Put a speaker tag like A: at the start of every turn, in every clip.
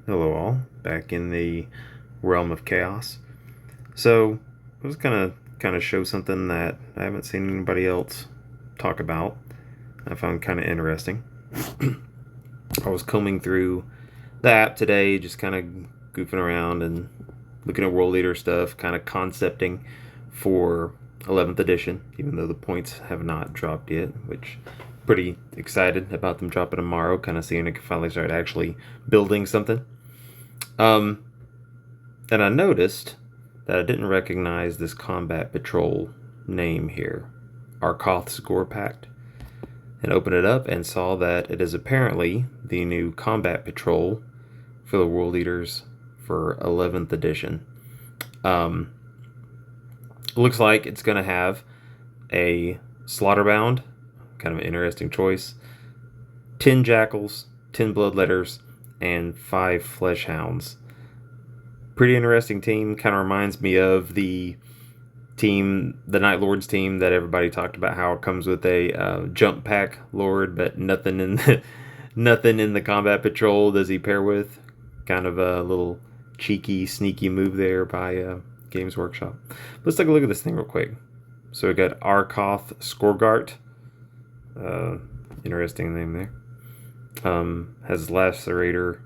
A: Hello all, back in the realm of chaos. So I was gonna kind of show something that I haven't seen anybody else talk about. I found kind of interesting. I was combing through the app today, just kind of goofing around and looking at World Leader stuff, kind of concepting for 11th edition, even though the points have not dropped yet, which pretty excited about them dropping tomorrow, kind of seeing it can finally start actually building something. Um, and I noticed that I didn't recognize this combat patrol name here, Arkoth's Gore Pact, and opened it up and saw that it is apparently the new combat patrol for the World Leaders for 11th edition. Looks like it's going to have a Slaughterbound, kind of an interesting choice, 10 Jackals, 10 Bloodletters, and 5 Fleshhounds. Pretty interesting team. Kind of reminds me of the team, the Night Lords team that everybody talked about, how it comes with a jump pack Lord, but nothing in the combat patrol does he pair with. Kind of a little cheeky, sneaky move there by Games Workshop. Let's take a look at this thing real quick. So we got Arkoth Skorgart. Interesting name there. Has Lacerator,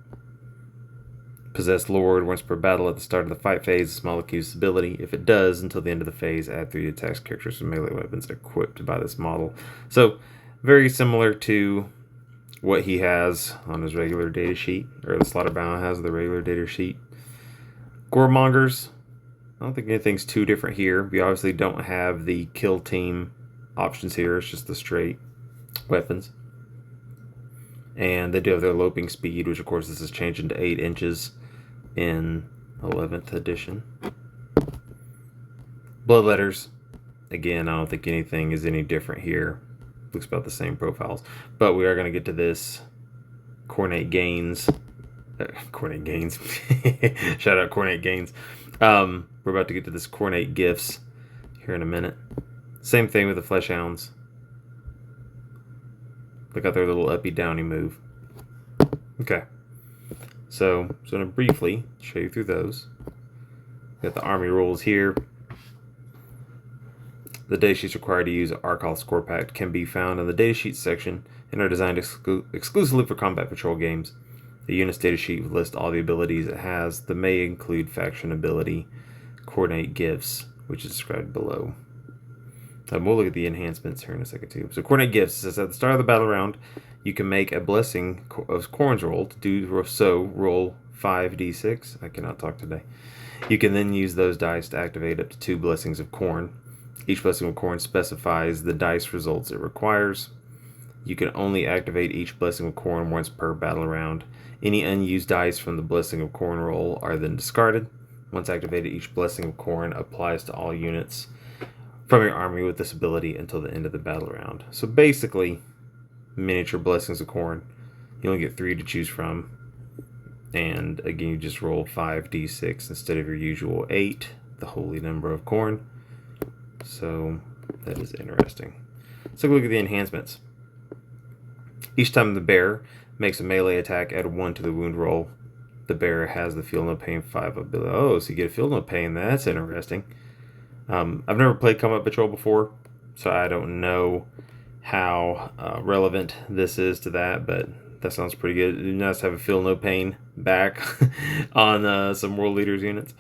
A: Possessed Lord. Once per battle at the start of the fight phase, a small accuses ability. If it does, until the end of the phase, add 3 attacks characters with melee weapons equipped by this model. So, very similar to what he has on his regular data sheet, or the Slaughterbound has the regular data sheet. Goremongers, I don't think anything's too different here. We obviously don't have the kill team options here, it's just the straight weapons. And they do have their loping speed, which of course this is changing to 8 inches in 11th edition. Bloodletters, again, I don't think anything is any different here. Looks about the same profiles. But we are going to get to this Cornate Gains. Cornate Gains. Shout out Cornate Gains. We're about to get to this Cornate Gifts here in a minute. Same thing with the Fleshhounds. Look at their little uppy downy move. Okay. So I'm going to briefly show you through those. Got the army rules here. The data sheets required to use Arkoth's Gore Pact can be found in the data sheets section and are designed exclusively for combat patrol games. The unit's data sheet will list all the abilities it has. That may include faction ability, coordinate gifts, which is described below. We'll look at the enhancements here in a second too. So coordinate gifts says at the start of the battle round, you can make a blessing of Khorne's roll. To do so, roll 5d6. I cannot talk today. You can then use those dice to activate up to 2 blessings of Khorne. Each blessing of Khorne specifies the dice results it requires. You can only activate each blessing of Khorne once per battle round. Any unused dice from the blessing of Khorne roll are then discarded. Once activated, each blessing of Khorne applies to all units from your army with this ability until the end of the battle round. So basically, miniature blessings of Khorne. You only get 3 to choose from. And again, you just roll 5d6 instead of your usual 8, the holy number of Khorne. So that is interesting. Let's take a look at the enhancements. Each time the bearer makes a melee attack, add 1 to the wound roll. The bearer has the Feel No Pain 5 ability. Oh, so you get a Feel No Pain. That's interesting. I've never played Combat Patrol before, so I don't know how relevant this is to that, but that sounds pretty good. It'd be nice to have a Feel No Pain back on some World Leaders units.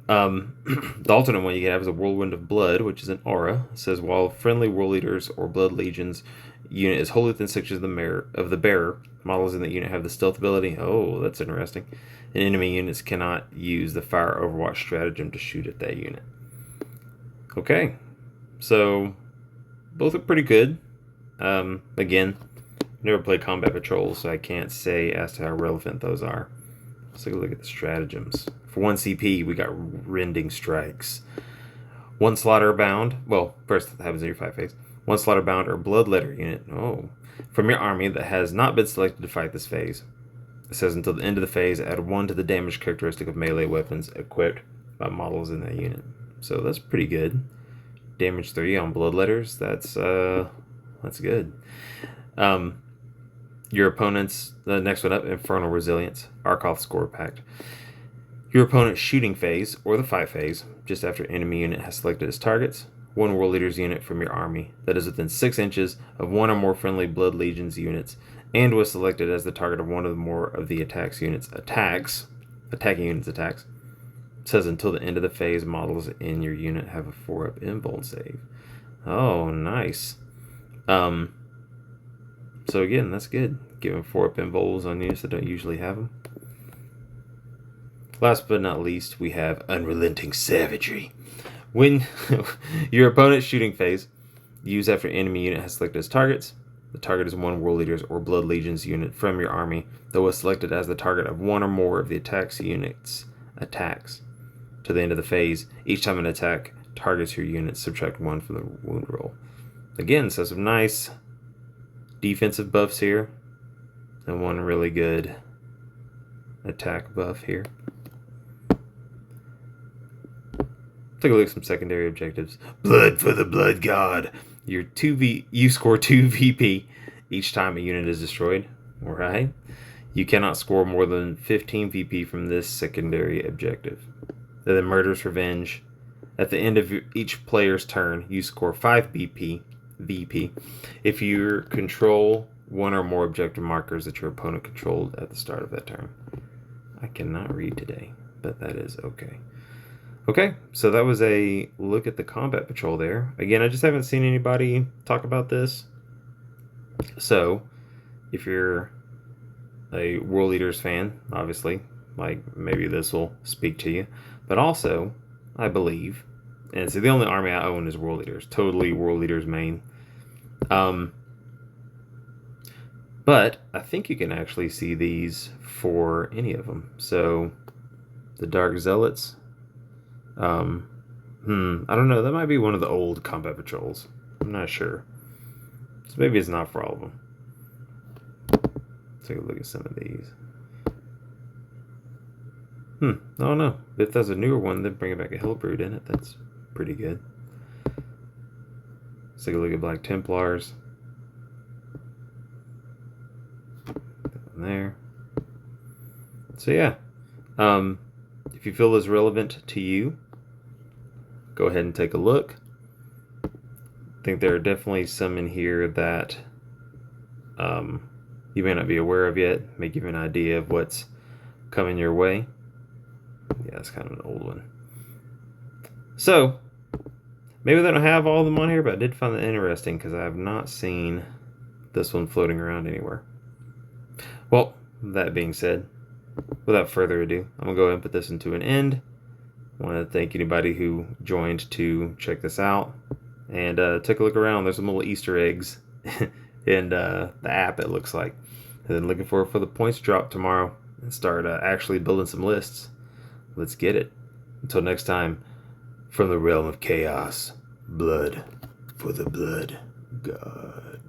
A: The alternate one you can have is a Whirlwind of Blood, which is an aura. It says, while friendly World Leaders or Blood Legions unit is wholly within 6 inches of the bearer, models in that unit have the stealth ability. Oh, that's interesting. And enemy units cannot use the fire overwatch stratagem to shoot at that unit. Okay, so both are pretty good. Again, never played Combat Patrol, so I can't say as to how relevant those are. Let's take a look at the stratagems. For 1 CP, we got Rending Strikes. 1 Slaughterbound. Well, first that happens in your 5 phase. 1 Slaughterbound or Bloodletter unit. Oh, from your army that has not been selected to fight this phase. It says until the end of the phase, add 1 to the damage characteristic of melee weapons equipped by models in that unit. So that's pretty good. Damage 3 on Bloodletters. That's good. Your opponent's, the next one up, Infernal Resilience, Arkoth Score Pact. Your opponent's shooting phase, or the fight phase, just after enemy unit has selected its targets, one World Leader's unit from your army that is within 6 inches of one or more friendly Blood Legions units, and was selected as the target of one or more of the attacking units' attacks, says until the end of the phase, models in your unit have a 4-up invuln save. Oh, nice. So again, that's good. Giving 4-up invulns on units that don't usually have them. Last but not least, we have Unrelenting Savagery. When your opponent's shooting phase, use after enemy unit has selected its targets. The target is one World Leaders or Blood Legions unit from your army that was selected as the target of one or more of the attacks units' attacks. To the end of the phase, each time an attack targets your unit, subtract 1 from the wound roll. Again, so some nice defensive buffs here, and one really good attack buff here. Take a look at some secondary objectives. Blood for the Blood God. You score 2 VP each time a unit is destroyed. Alright. You cannot score more than 15 VP from this secondary objective. Then Murderous Revenge. At the end of each player's turn, you score 5 VP if you control one or more objective markers that your opponent controlled at the start of that turn. I cannot read today, but that is okay. Okay, so that was a look at the Combat Patrol there. Again, I just haven't seen anybody talk about this. So, if you're a World Leaders fan, obviously, like maybe this will speak to you. But also, I believe, and so the only army I own is World Leaders. Totally World Leaders main. But I think you can actually see these for any of them. So, the Dark Zealots. I don't know. That might be one of the old Combat Patrols. I'm not sure. So maybe it's not for all of them. Let's take a look at some of these. I don't know. If there's a newer one, then bring it back a Hellbrood in it. That's pretty good. Let's take a look at Black Templars. There. So yeah. If you feel this relevant to you, go ahead and take a look. I think there are definitely some in here that you may not be aware of yet. May give you an idea of what's coming your way. Yeah, it's kind of an old one. So, maybe they don't have all of them on here, but I did find that interesting because I have not seen this one floating around anywhere. Well, that being said, without further ado, I'm going to go ahead and put this into an end. I want to thank anybody who joined to check this out. And take a look around. There's some little Easter eggs in the app, it looks like. And then looking forward for the points drop tomorrow and start actually building some lists. Let's get it. Until next time, from the realm of chaos, blood for the Blood God.